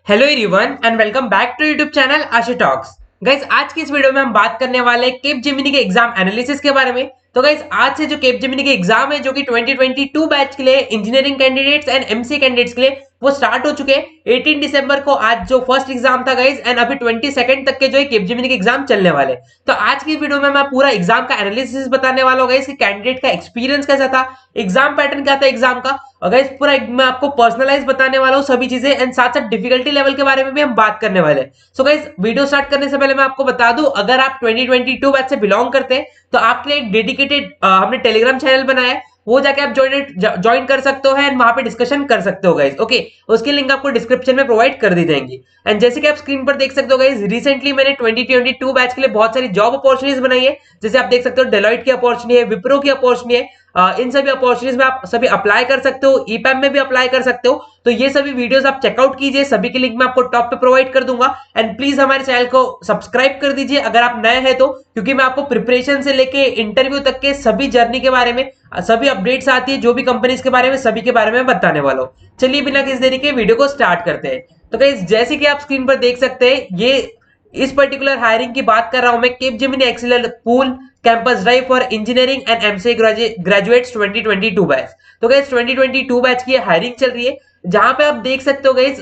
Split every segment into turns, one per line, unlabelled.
Hello everyone and welcome back to YouTube channel Ashu talks. Guys आज की इस video में हम बात करने वाले हैं केप जेमिनी के एग्जाम एनालिसिस के बारे में। तो गाइस आज से जो केप जेमिनी के एग्जाम है जो कि 2022 बैच के लिए engineering candidates and MC candidates के लिए वो स्टार्ट हो चुके हैं। 18 दिसंबर को आज जो फर्स्ट एग्जाम था गाइस एंड अभी 22 तक के जो है केप जेमिनी के एग्जाम चलने वाले। तो आज की वीडियो में मैं पूरा एग्जाम का एनालिसिस बताने वाला हूँ गाइस कि कैंडिडेट का एक्सपीरियंस कैसा था, एग्जाम पैटर्न क्या था एग्जाम का, और गाइस पूरा मैं आपको पर्सनलाइज बताने वाला हूँ सभी चीजें एंड साथ साथ डिफिकल्टी लेवल के बारे में भी हम बात करने वाले हैं। सो गाइस वीडियो स्टार्ट करने से पहले मैं आपको बता दूं, अगर आप 2022 बैच से बिलोंग करते हैं तो आपके लिए एक डेडिकेटेड हमने टेलीग्राम चैनल बनाया है, वो जाके आप ज्वाइन कर सकते हो एंड वहां पे डिस्कशन कर सकते हो गाइस। ओके, उसकी लिंक आपको डिस्क्रिप्शन में प्रोवाइड कर दी जाएंगी। एंड जैसे कि आप स्क्रीन पर देख सकते हो गाइस, रिसेंटली मैंने 2022 बैच के लिए बहुत सारी जॉब अपॉर्चुनिटीज बनाई है। जैसे आप देख सकते हो डेलॉइट की अपॉर्चुनिटी है, विप्रो की अपॉर्चुनिटी है। इन सभी अपॉर्चुनिटीज में आप सभी अप्लाई कर सकते हो, ईपैम में भी अप्लाई कर सकते हो। तो ये सभी वीडियोस आप चेकआउट कीजिए, सभी की लिंक मैं आपको टॉप पे प्रोवाइड कर दूंगा। एंड प्लीज हमारे चैनल को सब्सक्राइब कर दीजिए अगर आप नए हैं तो, क्योंकि मैं आपको प्रिपरेशन से लेके इंटरव्यू तक के सभी जर्नी के बारे में, सभी अपडेट्स आती है जो भी कंपनीज के बारे में, सभी के बारे में बताने वाला हूँ। चलिए बिना किसी देरी के वीडियो को स्टार्ट करते हैं। तो गाइस जैसे कि आप स्क्रीन पर देख सकते हैं, ये इस पर्टिकुलर हायरिंग की बात कर रहा हूं मैं, Capgemini excellent pool campus drive for engineering and MCA graduates 2022 batch. तो गाइस 2022 बैच की हायरिंग चल रही है, जहां पे आप देख सकते हो गाइस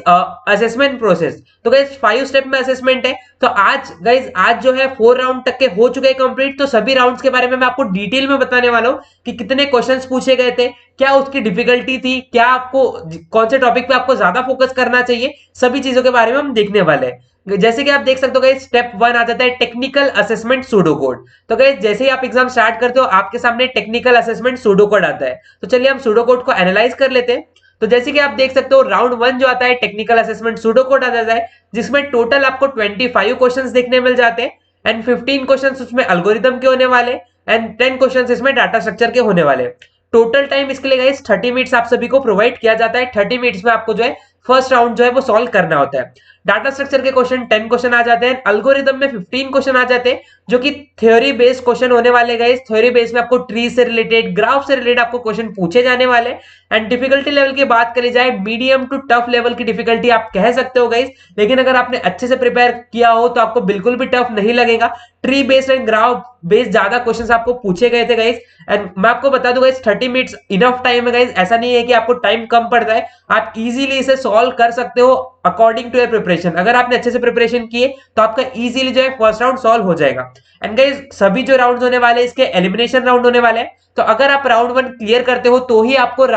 असेसमेंट प्रोसेस। तो गाइस 5 स्टेप में असेसमेंट है। तो आज जो है 4 राउंड तक के हो चुके हैं कंप्लीट। तो सभी राउंड्स के बारे में मैं आपको डिटेल में बताने वाला हूं कि कितने क्वेश्चंस पूछे गए थे, क्या उसकी डिफिकल्टी थी, क्या आपको कौन से टॉपिक पे आपको ज्यादा फोकस करना चाहिए, सभी चीजों के बारे में हम देखने वाले हैं। जैसे कि आप देख सकते हो गाइस, स्टेप 1 आ जाता है टेक्निकल असेसमेंट सूडो कोड। तो गाइस जैसे ही आप एग्जाम स्टार्ट करते हो आपके सामने टेक्निकल असेसमेंट सूडो कोड आता है। तो चलिए हम सूडो कोड को एनालाइज कर लेते हैं। तो जैसे कि आप देख सकते हो, राउंड 1 जो आता है टेक्निकल असेसमेंट सूडो कोड आ जाता है, जिसमें टोटल आपको 25 क्वेश्चंस देखने मिल जाते हैं एंड 15 क्वेश्चंस उसमें एल्गोरिथम के होने वाले एंड 10 क्वेश्चंस इसमें डाटा स्ट्रक्चर के होने वाले। टोटल टाइम इसके लिए गाइस 30 मिनट्स आप सभी को प्रोवाइड किया जाता है। 30 मिनट्स में आपको जो है फर्स्ट राउंड जो है वो सॉल्व करना होता है। डाटा स्ट्रक्चर के क्वेश्चन 10 क्वेश्चन आ जाते हैं, अल्गोरिदम में 15 क्वेश्चन आ जाते हैं, जो कि थ्योरी बेस्ड क्वेश्चन होने वाले गाइस। थ्योरी बेस्ड में आपको ट्री से रिलेटेड, ग्राफ से रिलेटेड आपको क्वेश्चन पूछे जाने वाले। एंड डिफिकल्टी लेवल की बात करी जाए, मीडियम टू टफ लेवल की डिफिकल्टी आप कह सकते हो गाइस, लेकिन अगर आपने अच्छे से प्रिपेयर किया हो तो आपको बिल्कुल भी टफ नहीं लगेगा। Tree based and graph based ज्यादा क्वेश्चंस आपको पूछे गए थे गाइस। एंड मैं आपको बता दूं गाइस, 30 मिनट्स इनफ टाइम है गाइस, ऐसा नहीं है कि आपको टाइम कम पड़ता है, आप इजीली इसे सॉल्व कर सकते हो अकॉर्डिंग टू योर प्रिपरेशन। अगर आपने अच्छे से प्रिपरेशन किए तो आपका इजीली जो है फर्स्ट राउंड सॉल्व हो जाएगा। एंड गाइस सभी जो राउंड्स होने वाले इसके एलिमिनेशन राउंड होने वाले हैं। तो अगर आप राउंड 1 क्लियर करते हो तो ही आपको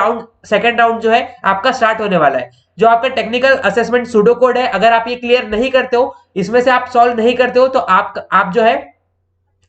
सेकंड राउंड जो है आपका स्टार्ट होने वाला है। जो आपका टेक्निकल असेसमेंट सूडो कोड है, अगर आप ये क्लियर नहीं करते हो, इसमें से आप सॉल्व नहीं करते हो, तो आप जो है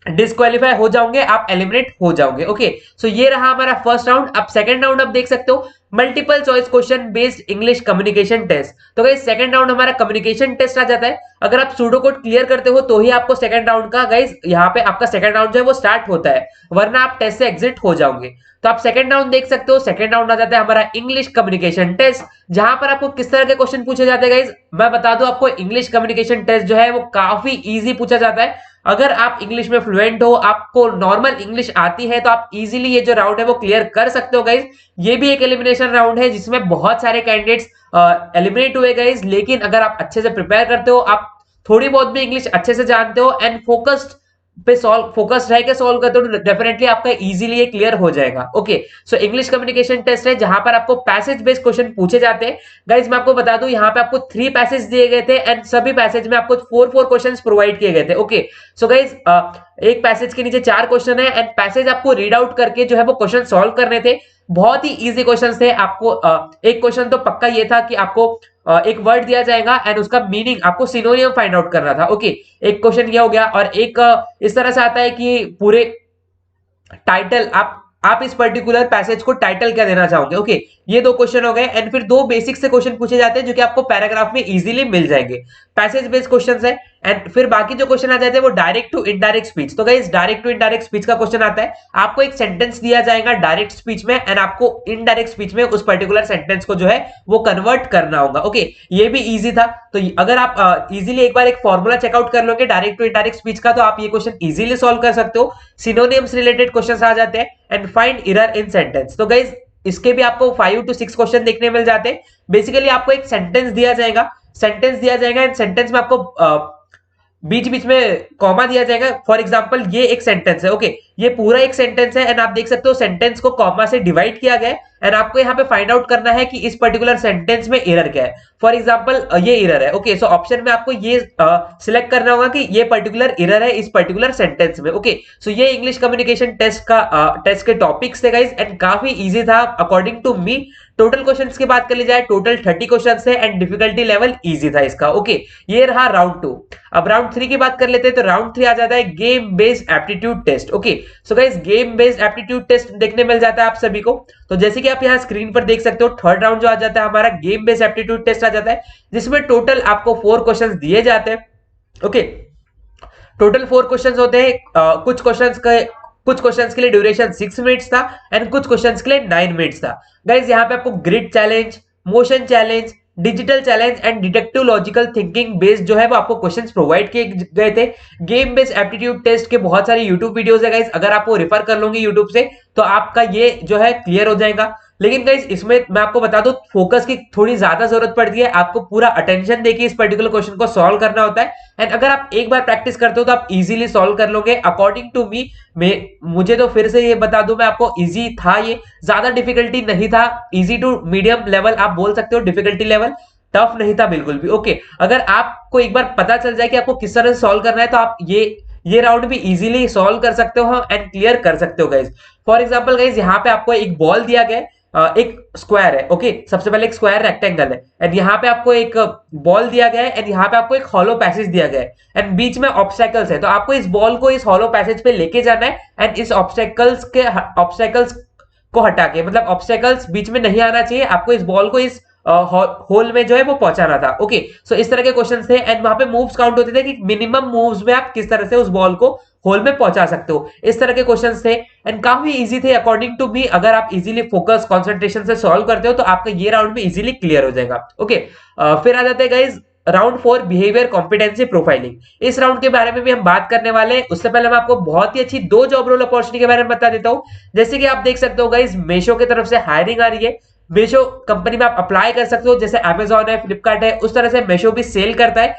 डिस्क्वालीफाई हो जाओगे, आप एलिमिनेट हो जाओगे। ओके, सो ये रहा हमारा फर्स्ट राउंड। अब सेकंड राउंड आप देख सकते हो, multiple choice question based English communication test. तो गाइस सेकंड राउंड हमारा कम्युनिकेशन टेस्ट आ जाता है। अगर आप सूडो कोड क्लियर करते हो तो ही आपको सेकंड राउंड का गाइस यहाँ पे आपका सेकंड राउंड जो है वो स्टार्ट होता है, वरना आप टेस्ट से एग्जिट हो जाओगे। तो आप सेकंड राउंड देख सकते हो, सेकंड राउंड आ जाता है हमारा इंग्लिश कम्युनिकेशन टेस्ट, जहां पर आपको किस तरह के क्वेश्चन पूछे जाते हैं गाइस। मैं बता दूं आपको, इंग्लिश कम्युनिकेशन टेस्ट जो है वो काफी इजी पूछा जाता है। अगर आप इंग्लिश में फ्लुएंट हो, आपको नॉर्मल इंग्लिश आती है, तो आप इजीली ये जो राउंड है वो क्लियर कर सकते हो गाइस। ये भी एक एलिमिनेशन राउंड है जिसमें बहुत सारे कैंडिडेट्स एलिमिनेट हुए गाइस, लेकिन अगर आप अच्छे से प्रिपेयर करते हो, आप थोड़ी बहुत भी इंग्लिश अच्छे से जानते हो एंड फोकस रह के सॉल्व करते हो, तो डेफिनेटली आपका इजीली ये क्लियर हो जाएगा। Okay, so English communication test है जहां पर आपको पैसेज बेस्ड क्वेश्चन पूछे जाते हैं गाइस। मैं आपको बता दूं, यहाँ पे आपको 3 पैसेज दिए गए थे एंड सभी पैसेज में आपको 4 क्वेश्चंस प्रोवाइड किए गए थे। ओके, सो गाइस एक पैसेज के नीचे 4 क्वेश्चन है एंड पैसेज आपको रीड आउट करके जो है वो क्वेश्चन सॉल्व करने थे। बहुत ही इजी क्वेश्चंस थे। आपको एक क्वेश्चन तो पक्का ये था कि आपको एक वर्ड दिया जाएगा एंड उसका मीनिंग आपको सिनोनियम फाइंड आउट करना था। ओके, एक क्वेश्चन ये हो गया। और एक इस तरह से आता है कि पूरे टाइटल आप इस पर्टिकुलर पैसेज को टाइटल क्या देना चाहोगे। ओके, ये 2 क्वेश्चन हो गए एंड फिर 2 बेसिक से क्वेश्चन पूछे जाते हैं जो कि आपको पैराग्राफ में इजीली मिल जाएंगे। पैसेज बेस्ड क्वेश्चंस है एंड फिर बाकी जो क्वेश्चन आ जाते हैं वो डायरेक्ट टू इनडायरेक्ट स्पीच। तो guys direct to indirect speech का क्वेश्चन आता है, आपको एक सेंटेंस दिया जाएगा डायरेक्ट स्पीच में एंड आपको इनडायरेक्ट स्पीच में उस पर्टिकुलर सेंटेंस को जो है वो कन्वर्ट करना होगा। ओके, ये भी इजी था। तो अगर आप इजीली एक बार एक फॉर्मूला चेकआउट कर लोगे डायरेक्ट टू इनडायरेक्ट स्पीच का, तो आप ये क्वेश्चन इजीली सॉल्व कर सकते हो। सिनोनिम्स रिलेटेड क्वेश्चंस आ जाते हैं and find error in sentence. तो गाइस इसके भी आपको 5 to 6 क्वेश्चन देखने मिल जाते हैं। बेसिकली आपको एक सेंटेंस दिया जाएगा, सेंटेंस दिया जाएगा एंड सेंटेंस में आपको बीच बीच में कॉमा दिया जाएगा। फॉर एग्जांपल ये एक सेंटेंस है, ओके, ये पूरा एक सेंटेंस है एंड आप देख सकते हो सेंटेंस को कॉमा से डिवाइड किया गया है एंड आपको यहाँ पे फाइंड आउट करना है कि इस पर्टिकुलर सेंटेंस में एरर क्या है। फॉर एग्जांपल ये एरर है, ओके, सो ऑप्शन में आपको ये सिलेक्ट करना होगा कि ये पर्टिकुलर एरर है इस पर्टिकुलर सेंटेंस में, ओके। सो ये इंग्लिश कम्युनिकेशन टेस्ट का टेस्ट के टॉपिक्स थे गाइस एंड काफी इजी था according to me. Total questions की बात कर ली जाए, टोटल 30 क्वेश्चंस है एंड डिफिकल्टी लेवल इजी था इसका, ओके। ये रहा राउंड 2। अब राउंड 3 की बात कर लेते हैं, तो राउंड 3 आ जाता है game based aptitude test, okay. So guys game based aptitude test देखने मिल जाता है आप सभी को। तो जैसे कि आप यहाँ स्क्रीन पर देख सकते हो, थर्ड राउंड जो आ जाता है हमारा गेम बेस्ड एप्टीट्यूड टेस्ट आ जाता है, जिसमें टोटल आपको 4 क्वेश्चंस दिए जाते हैं, ओके। टोटल 4 क्वेश्चंस होते हैं। कुछ क्वेश्चंस के लिए ड्यूरेशन 6 मिनट्स था एंड कुछ क्वेश्चंस के लिए 9 मिनट्स था। गाइस यहाँ पे आपको grid challenge, motion challenge, digital challenge and deductive logical thinking based जो है वो आपको क्वेश्चंस प्रोवाइड किए गए थे। गेम बेस्ड एप्टीट्यूड टेस्ट के बहुत सारे यूट्यूब वीडियोस है गाइस, अगर आप वो रेफर कर लोगे यूट्यूब से तो आपका ये जो है क्लियर हो जाएगा। लेकिन गाइस इसमें मैं आपको बता दूं, फोकस की थोड़ी ज्यादा जरूरत पड़ती है, आपको पूरा अटेंशन देके इस पर्टिकुलर क्वेश्चन को सॉल्व करना होता है एंड अगर आप एक बार प्रैक्टिस करते हो तो आप इजीली सॉल्व कर लोगे अकॉर्डिंग टू मी। मुझे तो फिर से ये बता दूं मैं आपको, इजी था, ये ज्यादा डिफिकल्टी नहीं था, इजी टू मीडियम लेवल आप बोल सकते हो, डिफिकल्टी लेवल टफ नहीं था बिल्कुल भी, ओके। अगर आपको एक बार पता चल जाए कि आपको किस तरह से सॉल्व करना है तो आप ये राउंड भी इजीली सॉल्व कर सकते हो एंड क्लियर कर सकते हो गाइज। फॉर एग्जांपल गाइज यहाँ पे आपको एक बॉल दिया गया है, एक स्क्वायर है, ओके। सबसे पहले एक स्क्वायर रेक्टेंगल है एंड यहाँ पे आपको एक बॉल दिया गया है एंड यहाँ पे आपको एक हॉलो पैसेज दिया गया है एंड बीच में ऑब्स्टेकल्स है, तो आपको इस बॉल को इस हॉलो पैसेज पे लेके जाना है एंड इस ऑब्स्टेकल्स को हटा के, मतलब ऑब्स्टेकल्स बीच में नहीं आना चाहिए, आपको इस बॉल को इस होल में जो है वो पहुंचाना था, ओके। सो इस तरह के क्वेश्चंस थे एंड वहां पे मूव्स काउंट होते थे कि मिनिमम मूव्स में आप किस तरह से उस बॉल को होल में पहुंचा सकते हो, इस तरह के क्वेश्चंस थे एंड काफी इजी थे अकॉर्डिंग टू मी। अगर आप इजीली फोकस कंसंट्रेशन से सॉल्व करते हो तो आपका ये राउंड भी इजीली क्लियर हो जाएगा, ओके। फिर आ जाते हैं guys round 4 behaviour competency profiling. इस राउंड के बारे में भी हम बात करने वाले हैं। उससे पहले मैं आपको बहुत ही अच्छी 2 जॉब रोल अपॉर्चुनिटी के बारे में बता देता हूं। जैसे कि आप देख सकते हो गाइज, मीशो की तरफ से हायरिंग आ रही है, मीशो कंपनी में आप अप्लाई कर सकते हो, जैसे अमेजॉन है, फ्लिपकार्ट है, उस तरह से मीशो भी सेल करता है,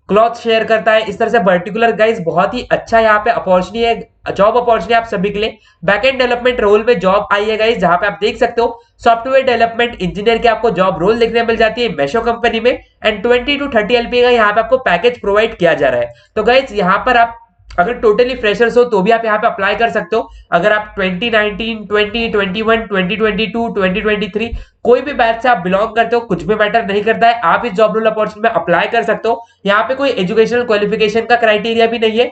क्लॉथ शेयर करता है, इस तरह से पर्टिकुलर गाइज बहुत ही अच्छा यहाँ पे अपॉर्चुनिटी है, जॉब अपॉर्चुनिटी आप सभी के लिए। बैकएंड डेवलपमेंट रोल में जॉब आई है गाइज, जहां पे आप देख सकते हो सॉफ्टवेयर डेवलपमेंट इंजीनियर की आपको जॉब रोल देखने मिल जाती है मीशो कंपनी में एंड 20 to 30 LP का यहाँ पे आपको पैकेज प्रोवाइड किया जा रहा है। तो गाइज यहाँ पर आप अगर टोटली फ्रेशर्स हो तो भी आप यहाँ पे अप्लाई कर सकते हो। अगर आप 2019, 2021, 2022, 2023 कोई भी बैच से आप बिलोंग करते हो, कुछ भी मैटर नहीं करता है, आप इस जॉब रोल अपॉर्चुनिटी में अप्लाई कर सकते हो। यहाँ पे कोई एजुकेशनल क्वालिफिकेशन का क्राइटेरिया भी नहीं है,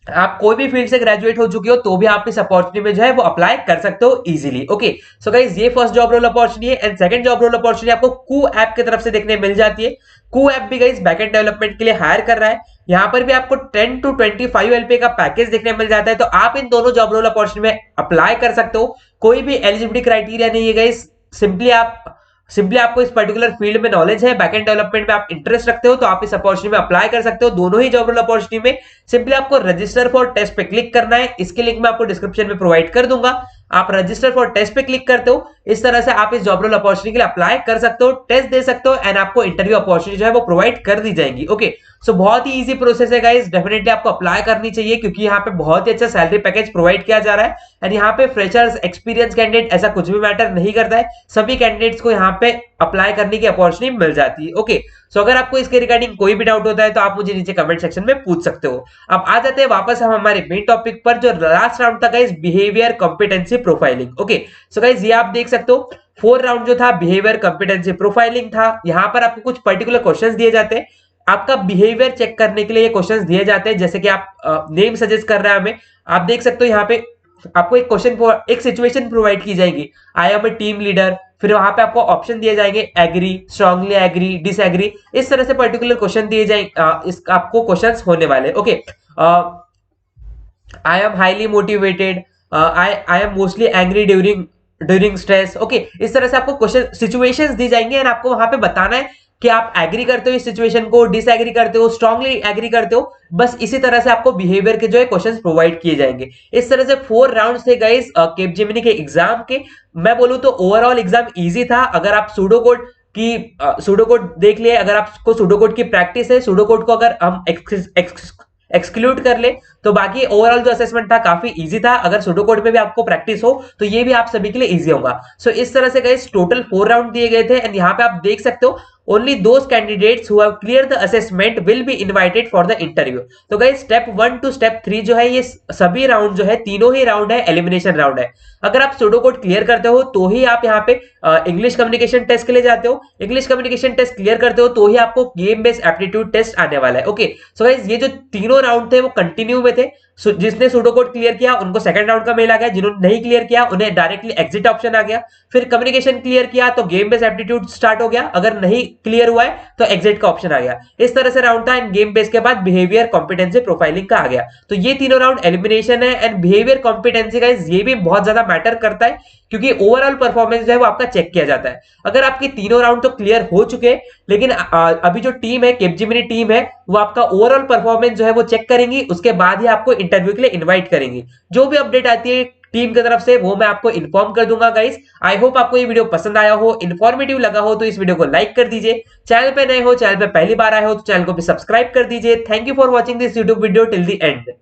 आप कोई भी फील्ड से ग्रेजुएट हो चुके हो तो भी आप इस अपॉर्चुनिटी में जो है वो अप्लाई कर सकते हो इजीली, ओके। सो गाइस ये फर्स्ट जॉब रोल अपॉर्चुनिटी है and second job role opportunity आपको कू ऐप की तरफ से देखने मिल जाती है। कू ऐप भी गाइस बैकएंड डेवलपमेंट के लिए हायर कर रहा है, यहाँ पर भी आपको 10 to 25 LP का पैकेज देखने मिल जाता है। तो आप इन दोनों जॉब रोल अपॉर्चुनिटी में अप्लाई कर सकते हो, कोई भी एलिजिबिलिटी क्राइटेरिया नहीं है गाइस, सिंपली आपको इस पर्टिकुलर फील्ड में नॉलेज है, बैकएंड डेवलपमेंट में आप इंटरेस्ट रखते हो तो आप इस अपॉर्चुनिटी में अप्लाई कर सकते हो। दोनों ही जॉब रोल अपॉर्चुनिटी में सिंपली आपको रजिस्टर फॉर टेस्ट पे क्लिक करना है, इसके लिंक मैं आपको डिस्क्रिप्शन में प्रोवाइड कर दूंगा। आप रजिस्टर फॉर टेस्ट पे क्लिक करते हो, इस तरह से आप इस जॉब रोल अपॉर्चुनिटी के लिए अप्लाई कर सकते हो, टेस्ट दे सकते हो एंड आपको इंटरव्यू अपॉर्चुनिटी जो है वो प्रोवाइड कर दी जाएंगी, ओके। सो बहुत ही इजी प्रोसेस है गाइस, डेफिनेटली आपको अप्लाई करनी चाहिए क्योंकि यहाँ पे बहुत ही अच्छा सैलरी पैकेज प्रोवाइड किया जा रहा है एंड यहाँ पे फ्रेशर्स, एक्सपीरियंस कैंडिडेट ऐसा कुछ भी मैटर नहीं करता है, सभी कैंडिडेट्स को यहाँ पे अप्लाई करने की अपॉर्चुनिटी मिल जाती है, ओके। सो अगर आपको इसके रिगार्डिंग कोई भी डाउट होता है तो आप मुझे नीचे कमेंट सेक्शन में पूछ सकते हो। अब आ जाते हैं वापस हम हमारे मेन टॉपिक पर, जो लास्ट राउंड था guys behaviour competency profiling, okay. So guys ये आप देख सकते हो 4 राउंड जो था बिहेवियर कॉम्पिटेंसी प्रोफाइलिंग था। यहाँ पर आपको कुछ पर्टिकुलर क्वेश्चंस दिए जाते हैं, आपका बिहेवियर चेक करने के लिए ये क्वेश्चंस दिए जाते हैं, जैसे कि आप नेम सजेस्ट कर रहे हैं हमें, आप देख सकते हो यहाँ पे आपको एक क्वेश्चन, एक सिचुएशन प्रोवाइड की जाएगी, I am a team leader, फिर वहां पे आपको ऑप्शन दिए जाएंगे एग्री, स्ट्रांगली एग्री, डिसएग्री, इस तरह से पर्टिकुलर क्वेश्चन दिए जाएंगे, इस आपको क्वेश्चंस होने वाले, okay. I am highly motivated, I am mostly angry during stress, okay. इस तरह से आपको क्वेश्चन सिचुएशंस दी जाएंगे एंड आपको वहां पे बताना है कि आप एग्री करते हो इस सिचुएशन को, डिसएग्री करते हो, स्ट्रांगली एग्री करते हो, बस इसी तरह से आपको बिहेवियर के जो है क्वेश्चंस प्रोवाइड किए जाएंगे। इस तरह से 4 राउंड्स थे गाइस केपजेमिनी के एग्जाम के। मैं बोलूं तो ओवरऑल एग्जाम इजी था, अगर आप सूडो कोड कि सूडो कोड देख लिए। अगर आपको सूडो कोड की प्रैक्टिस है, सूडो कोड को अगर हम एक्सक्लूड कर ले तो बाकी ओवरऑल जो असेसमेंट था काफी इजी था। अगर सूडो कोड में भी आपको प्रैक्टिस हो तो ये भी आप सभी के लिए इजी होगा। सो इस तरह से गाइस टोटल 4 राउंड दिए गए थे एंड यहाँ पे आप देख सकते हो only those candidates who have cleared the assessment will be invited for the interview। तो गाइस स्टेप 1 टू स्टेप 3 जो है ये सभी राउंड जो है, तीनों ही राउंड है एलिमिनेशन राउंड है। अगर आप सूडो कोड क्लियर करते हो तो ही आप यहाँ पे इंग्लिश कम्युनिकेशन टेस्ट के लिए जाते हो। इंग्लिश कम्युनिकेशन टेस्ट क्लियर करते हो तो ही आपको गेम बेस्ड एप्टीट्यूड टेस्ट आने वाला है। ओके, सो गाइस ये जो तीनों राउंड थे वो कंटिन्यू में थे। जिसने सूडो कोड क्लियर किया उनको सेकंड राउंड का मेल आ गया, जिन्होंने नहीं क्लियर किया उन्हें डायरेक्टली एग्जिट ऑप्शन आ गया। फिर कम्युनिकेशन क्लियर किया तो गेम बेस्ड एप्टीट्यूड स्टार्ट हो गया, अगर नहीं क्लियर हुआ है तो एग्जिट का ऑप्शन आ गया। इस तरह से राउंड था एंड गेम बेस के बाद बिहेवियर कॉम्पिटेंसी प्रोफाइलिंग का आ गया। तो ये तीनों राउंड एलिमिनेशन है एंड बिहेवियर कॉम्पिटेंसी का ये भी बहुत ज्यादा मैटर करता है क्योंकि ओवरऑल परफॉर्मेंस जो है वो आपका चेक किया जाता है। अगर आपके तीनों राउंड तो क्लियर हो चुके हैं लेकिन अभी जो टीम है, कैपजेमिनी टीम है, वो आपका ओवरऑल परफॉर्मेंस जो है वो चेक करेंगी, उसके बाद ही आपको इंटरव्यू के लिए इनवाइट करेंगी। जो भी अपडेट आती है टीम की तरफ से वो मैं आपको इन्फॉर्म कर दूंगा गाइस। आई होप आपको ये वीडियो पसंद आया हो, इन्फॉर्मेटिव लगा हो तो इस वीडियो को लाइक कर दीजिए। चैनल पे नए हो, चैनल पे पहली बार आए हो तो चैनल को भी सब्सक्राइब कर दीजिए। Thank you for watching this YouTube video till the end.